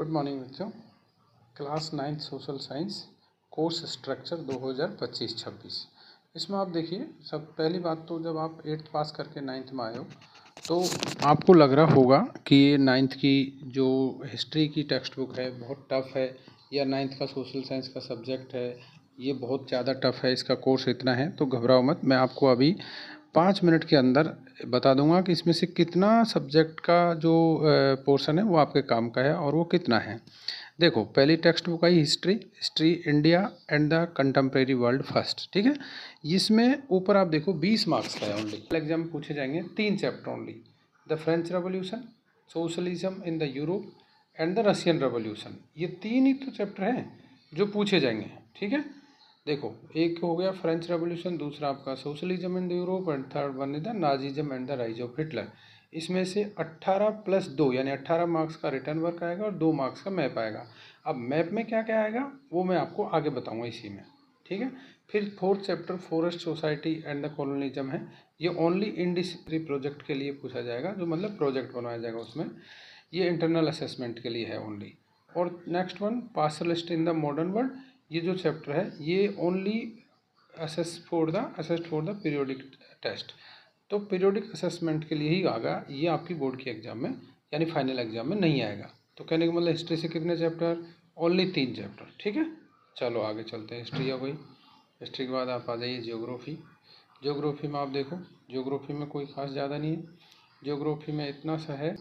Good morning बच्चों। Class 9 social science course structure 2025-26। इसमें आप देखिए, सब पहली बात तो जब आप 8th पास करके 9th में आए हो तो आपको लग रहा होगा कि ये 9th की जो हिस्ट्री की टेक्स्ट बुक है बहुत टफ़ है, या 9th का सोशल साइंस का सब्जेक्ट है ये बहुत ज़्यादा टफ़ है, इसका कोर्स इतना है। तो घबराओ मत, मैं आपको अभी 5 मिनट के अंदर बता दूंगा कि इसमें से कितना सब्जेक्ट का जो पोर्शन है वो आपके काम का है और वो कितना है। देखो, पहली text book I history India and the contemporary world first, ठीक है। इसमें ऊपर आप देखो 20 मार्क्स का है ओनली। एग्जाम में पूछे जाएंगे 3 chapter only, the French revolution, socialism in the Europe and the Russian revolution. ये 3 ही तो चैप्टर हैं जो पूछे जाएंगे, ठीक है। देखो, एक हो गया फ्रेंच रेवोल्यूशन, दूसरा आपका socialism in the Europe and third one is the Nazism and the rise of Hitler. इसमें से 18 + 2 यानी 18 मार्क्स का रिटर्न वर्क आएगा और 2 मार्क्स का मैप आएगा। अब मैप में क्या क्या आएगा वो मैं आपको आगे बताऊंगा इसी में, ठीक है। फिर 4th chapter forest society and the colonialism है, ये ओनली इंडस्ट्री प्रोजेक्ट के लिए पूछा जाएगा, जो मतलब प्रोजेक्ट बनाया जाएगा उसमें, ये इंटरनल असेसमेंट के लिए है ओनली। और next one pastoralists in the modern world, ये जो चैप्टर है ये only assessed for the periodic test, तो पीरियोडिक असेसमेंट के लिए ही आएगा ये, आपकी बोर्ड के एग्जाम में यानी फाइनल एग्जाम में नहीं आएगा। तो कहने का मतलब हिस्ट्री से कितने चैप्टर, ओनली 3 चैप्टर, ठीक है। चलो आगे चलते हैं। हिस्ट्री हो गई, हिस्ट्री के बाद आप आ जाइए जियोग्राफी। जियोग्राफी में आप देखो, जियोग्राफी में कोई खास ज़्यादा नहीं है, जियोग्राफी में इतना सा है।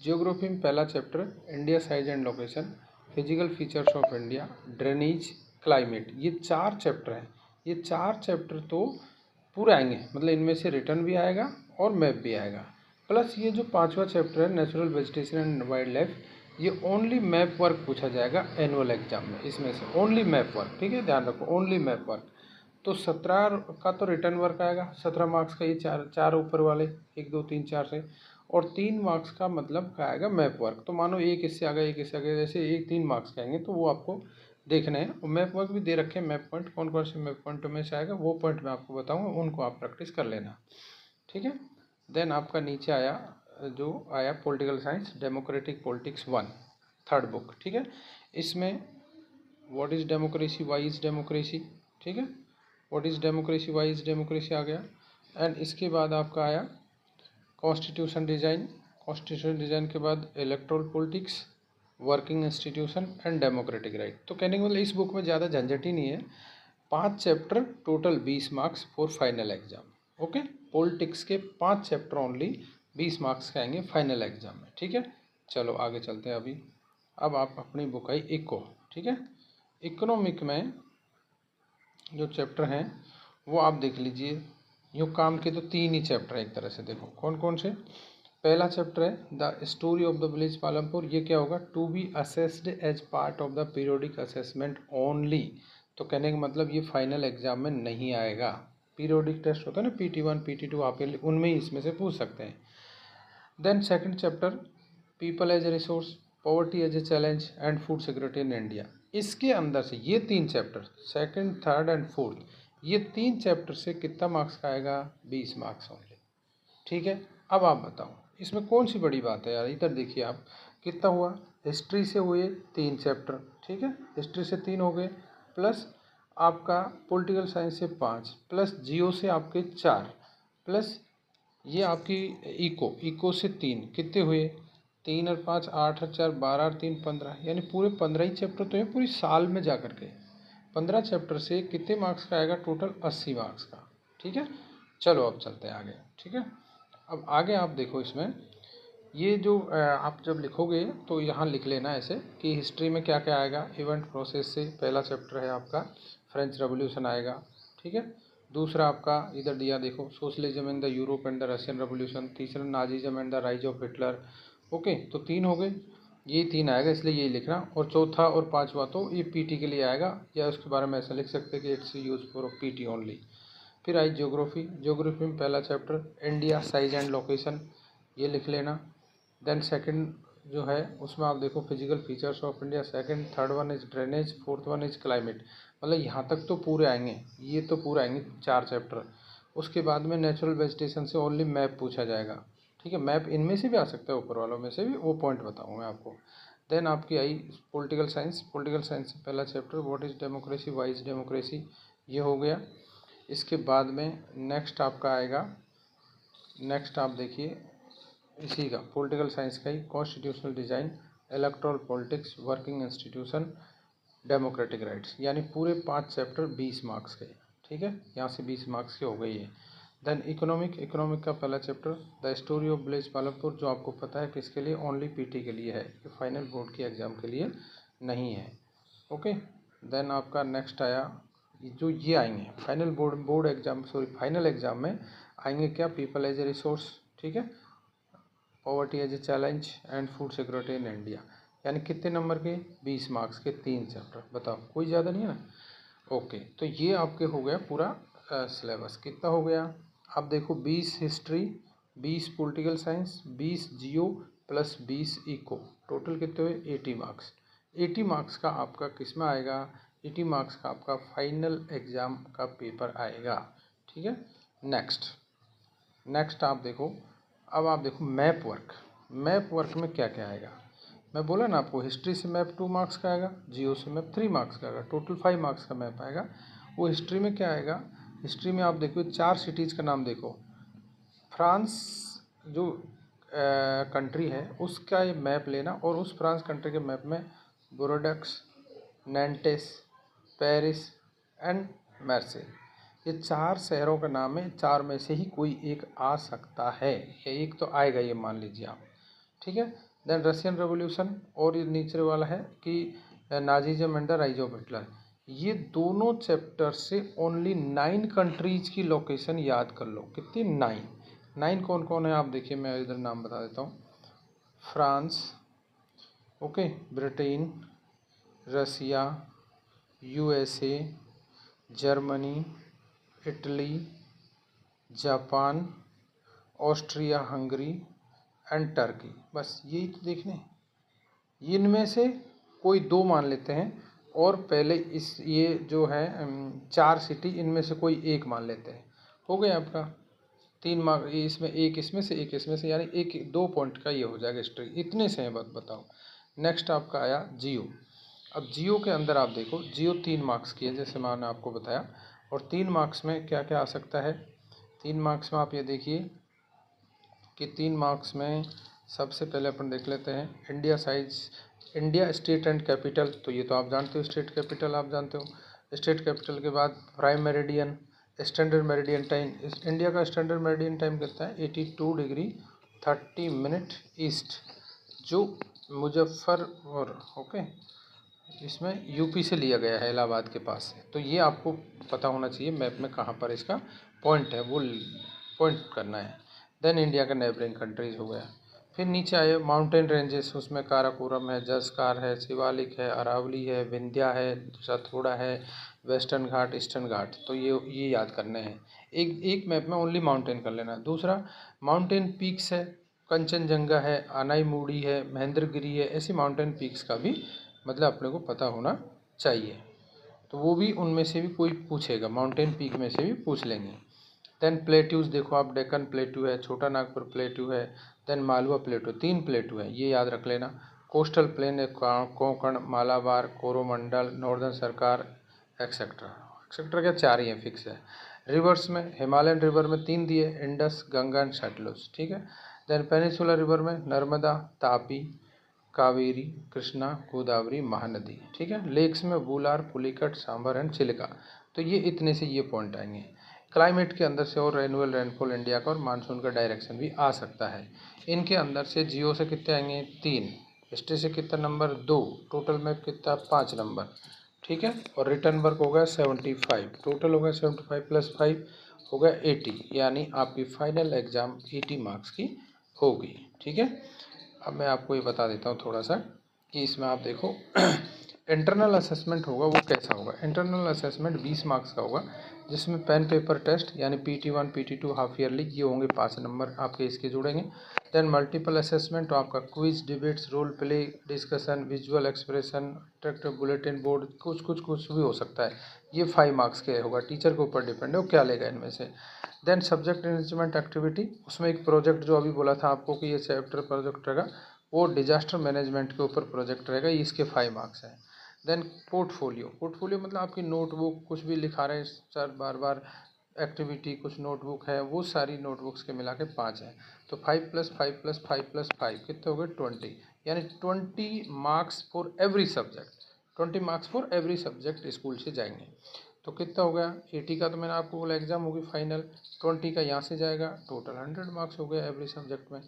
जियोग्राफी में पहला chapter India size and location, physical features of India, drainage, climate, ये 4 चैप्टर हैं। ये 4 चैप्टर तो पूरे आएंगे, मतलब इनमें से रिटर्न भी आएगा और मैप भी आएगा। प्लस ये जो 5वां चैप्टर है natural vegetation and wild life, ये ओनली मैप वर्क पूछा जाएगा एनुअल एग्जाम में, इसमें से ओनली मैप वर्क, ठीक है, ध्यान रखो ओनली मैप वर्क। तो 17 का तो रिटर्न वर्क आएगा, 17 मार्क्स का, ये चार ऊपर वाले 1 2 3 4 से, और 3 मार्क्स का मतलब क्या आएगा मैप वर्क। तो मानो एक इससे आ गया एक इससे आ गया, जैसे 3 मार्क्स के आएंगे तो वो आपको देखने हैं। और मैप वर्क भी दे रखे हैं, मैप पॉइंट कौन कौन से मैप पॉइंट में से आएगा वो पॉइंट मैं आपको बताऊंगा, उनको आप प्रैक्टिस कर लेना, ठीक है। देन आपका नीचे आया जो आया political science democratic politics 1, third book, ठीक है। इसमें what is democracy, why is democracy, ठीक है, what is democracy, why is democracy आ गया। एंड इसके बाद आपका आया कॉन्स्टिट्यूशन डिज़ाइन, कॉन्स्टिट्यूशन डिज़ाइन के बाद erectile politics, working institution and democratic right. तो कहने का मतलब इस बुक में ज़्यादा झंझट ही नहीं है, 5 chapter, total 20 marks for final exam, okay. Politics के 5 चैप्टर ओनली 20 मार्क्स के आएंगे फाइनल एग्जाम में, ठीक है। चलो आगे चलते हैं अभी। अब आप अपनी बुक आई इको, ठीक है। इकोनॉमिक में जो चैप्टर हैं वो आप देख लीजिए, यूँ काम के तो 3 ही चैप्टर है एक तरह से, देखो कौन कौन से। पहला चैप्टर है the story of the village Palampur, ये क्या होगा, to be assessed as part of the periodic assessment only. तो कहने का मतलब ये फाइनल एग्जाम में नहीं आएगा, पीरियोडिक टेस्ट होता है ना PT1 PT2, आप उनमें ही इसमें से पूछ सकते हैं। Then second chapter people as a resource, poverty as a challenge and food security in India. इसके अंदर से ये 3 chapter, second third and fourth, ये 3 चैप्टर से कितना मार्क्स का आएगा, 20 मार्क्स ओनली, ठीक है। अब आप बताओ इसमें कौन सी बड़ी बात है यार, इधर देखिए आप, कितना हुआ, हिस्ट्री से हुए 3 चैप्टर, ठीक है, हिस्ट्री से 3 हो गए, प्लस आपका पॉलिटिकल साइंस से 5, प्लस जियो से आपके 4, प्लस ये आपकी इको से 3, कितने हुए, 3 और 5 8 और 4 12 और 3 15, यानी पूरे 15 ही चैप्टर तो है पूरी साल में जा कर के। 15 चैप्टर से कितने मार्क्स का आएगा, टोटल 80 मार्क्स का, ठीक है। चलो अब चलते हैं आगे, ठीक है। अब आगे आप देखो, इसमें ये जो आप जब लिखोगे तो यहाँ लिख लेना ऐसे कि हिस्ट्री में क्या क्या आएगा, इवेंट प्रोसेस से पहला चैप्टर है आपका फ्रेंच रेवोल्यूशन आएगा, ठीक है। दूसरा आपका इधर दिया देखो socialism in the Europe and the Russian revolution, तीसरा Nazism and the rise of Hitler, okay. तो 3 हो गए, ये 3 आएगा इसलिए यही लिखना। और चौथा और 5वां तो ये PT के लिए आएगा, या उसके बारे में ऐसा लिख सकते हैं कि it's use for PT only. फिर आई ज्योग्राफी, ज्योग्राफी में पहला chapter India size and location, ये लिख लेना। देन सेकंड जो है उसमें आप देखो physical features of India, second third one is drainage, fourth one is climate. मतलब यहाँ तक तो पूरे आएंगे, ये तो पूरे आएंगे 4 चैप्टर। उसके बाद में नेचुरल वेजिटेशन से ओनली मैप पूछा जाएगा, ठीक है। मैप इनमें से भी आ सकता है, ऊपर वालों में से भी, वो पॉइंट बताऊँ मैं आपको। देन आपकी आई पॉलिटिकल साइंस। पॉलिटिकल साइंस से पहला chapter what is democracy, why is democracy, ये हो गया। इसके बाद में नेक्स्ट आपका आएगा, नेक्स्ट आप देखिए इसी का पॉलिटिकल साइंस का ही constitutional design, electoral politics, working institution, democratic rights, यानी पूरे 5 चैप्टर 20 मार्क्स के। ठीक है, यहाँ से 20 मार्क्स के हो गई है। देन इकोनॉमिक का पहला chapter the story of village Palampur, जो आपको पता है किसके लिए, ओनली पीटी के लिए है, ये फाइनल बोर्ड के एग्ज़ाम के लिए नहीं है। ओके, देन आपका नेक्स्ट आया जो ये आएंगे final board exam, sorry final exam में आएंगे क्या, पीपल एज ए रिसोर्स, ठीक है, poverty as a challenge and food security in India, यानी कितने नंबर के, 20 मार्क्स के 3 चैप्टर। बताओ, कोई ज़्यादा नहीं है ना। ओके, तो ये आपके हो गया पूरा सिलेबस। कितना हो गया, आप देखो 20 हिस्ट्री, 20 पॉलिटिकल साइंस, 20 जियो प्लस 20 इको, टोटल कितने हुए 80 मार्क्स। 80 मार्क्स का आपका किस में आएगा, 80 मार्क्स का आपका फाइनल एग्ज़ाम का पेपर आएगा। ठीक है, नेक्स्ट आप देखो, अब आप देखो मैप वर्क में क्या क्या आएगा। मैं बोला ना आपको, हिस्ट्री से मैप 2 मार्क्स का आएगा, जियो से मैप 3 मार्क्स का आएगा, टोटल 5 मार्क्स का मैप आएगा। वो हिस्ट्री में क्या आएगा, हिस्ट्री में आप देखो 4 सिटीज़ का नाम देखो, फ्रांस जो कंट्री है उसका ये मैप लेना, और उस फ्रांस कंट्री के मैप में बोरोडेक्स, नैंटेस, पेरिस एंड मार्सेल, ये 4 शहरों का नाम है। 4 में से ही कोई एक आ सकता है, या एक तो आएगा, ये मान लीजिए आप। ठीक है, देन रशियन रेवोल्यूशन, और ये नीचे वाला है कि Nazism and the rise of Hitler. ये दोनों चैप्टर से ओनली 9 कंट्रीज की लोकेशन याद कर लो। कितनी, 9 कौन कौन है आप देखिए, मैं इधर नाम बता देता हूँ। France, okay, Britain, Russia, USA, Germany, Italy, Japan, Austria Hungary and Turkey. बस यही तो देखने, इनमें से कोई 2 मान लेते हैं, और पहले इस ये जो है 4 सिटी, इनमें से कोई एक मान लेते हैं। हो गया आपका 3 मार्क, इसमें एक इसमें से, एक इसमें से, यानी 2 पॉइंट का ये हो जाएगा हिस्ट्री। इतने से हैं, बस बताओ। नेक्स्ट आपका आया जियो। अब जियो के अंदर आप देखो, जियो 3 मार्क्स की है, जैसे मैंने आपको बताया, और 3 मार्क्स में क्या क्या आ सकता है। 3 मार्क्स में आप ये देखिए कि 3 मार्क्स में सबसे पहले अपन देख लेते हैं India size, India state and capital, तो ये तो आप जानते हो, स्टेट कैपिटल आप जानते हो। स्टेट कैपिटल के बाद prime meridian, standard meridian time, India का स्टैंडर्ड मेरिडियन टाइम कितना है, 82 डिग्री 30 मिनट ईस्ट, जो मुजफ्फरपुर, ओके, इसमें यूपी से लिया गया है, इलाहाबाद के पास से। तो ये आपको पता होना चाहिए मैप में कहाँ पर इसका पॉइंट है, वो पॉइंट करना है। देन इंडिया का नेबरिंग कंट्रीज हो गया। फिर नीचे आए माउंटेन रेंजेस, उसमें काराकोरम है, जसकार है, शिवालिक है, अरावली है, विंध्या है, सतपुड़ा है, वेस्टर्न घाट, ईस्टर्न घाट। तो ये याद करने हैं। एक मैप में ओनली माउंटेन कर लेना। दूसरा माउंटेन पीक्स है, कंचनजंगा है, अनाईमुड़ी है, महेंद्रगिरी है, ऐसी माउंटेन पीक्स का भी मतलब अपने को पता होना चाहिए। तो वो भी उनमें से भी कोई पूछेगा, माउंटेन पीक में से भी पूछ लेंगे। देन प्लेट्यूज देखो आप, डेक्कन प्लेट्यू है, छोटा नागपुर प्लेट्यू है, देन मालवा प्लेट्यू, 3 प्लेट्यू है, ये याद रख लेना। कोस्टल प्लेन है, कोंकण, मालाबार, कोरोमंडल, नॉर्दर्न सरकार, एक्सेट्रा एक्सेट्रा, क्या 4 ही है, फिक्स है। रिवर्स में हिमालयन रिवर में 3 दिए, इंडस, गंगा एंड सतलुज, ठीक है। देन पेनिसुलर रिवर में नर्मदा, तापी, कावेरी, कृष्णा, गोदावरी, महानदी, ठीक है। लेक्स में वुलार, पुलिकट, सांबर एंड चिलिका। तो ये इतने से ये पॉइंट आएंगे। क्लाइमेट के अंदर से और एनुअल रेनफॉल इंडिया का और मानसून का डायरेक्शन भी आ सकता है। इनके अंदर से जियो से कितने आएंगे, 3, हिस्ट्री से कितना नंबर, 2, टोटल में कितना 5 नंबर, ठीक है। और रिटर्न वर्क हो गया 75, टोटल हो गया 75 प्लस 5 हो गया 80, यानी आपकी फाइनल एग्जाम 80 मार्क्स की होगी, ठीक है। अब मैं आपको ये बता देता हूँ थोड़ा सा कि इसमें आप देखो इंटरनल असेसमेंट होगा, वो कैसा होगा। इंटरनल असेसमेंट 20 मार्क्स का होगा, जिसमें पेन पेपर टेस्ट यानी PT1 PT2 हाफ ईयरली ये होंगे, 5 नंबर आपके इसके जुड़ेंगे। देन मल्टीपल असेसमेंट, तो आपका quiz, debates, role play, discussion, visual expression, interactive bulletin board, कुछ भी हो सकता है। ये 5 मार्क्स के होगा, टीचर के ऊपर डिपेंड है वो क्या लेगा इनमें से। देन सब्जेक्ट इंस्ट्रूमेंट एक्टिविटी, उसमें एक प्रोजेक्ट जो अभी बोला था आपको कि ये चैप्टर प्रोजेक्ट रहेगा, वो डिजास्टर मैनेजमेंट के ऊपर प्रोजेक्ट रहेगा, ये इसके 5 मार्क्स हैं। देन पोर्टफोलियो मतलब आपकी नोटबुक, कुछ भी लिखा रहे सर बार बार एक्टिविटी, कुछ नोटबुक है, वो सारी नोटबुक्स के मिला के 5 हैं। तो 5 + 5 + 5 + 5 कितने हो गए 20, यानी 20 marks for every subject, 20 marks for every subject school से जाएंगे। तो कितना हो गया 80 का, तो मैंने आपको बोला एग्जाम होगी फाइनल, 20 का यहाँ से जाएगा, टोटल 100 मार्क्स हो गया एवरी सब्जेक्ट में।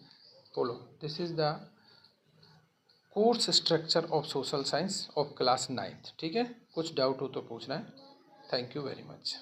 बोलो, this is the course structure of social science of class 9th। ठीक है, कुछ डाउट हो तो पूछना है। Thank you very much.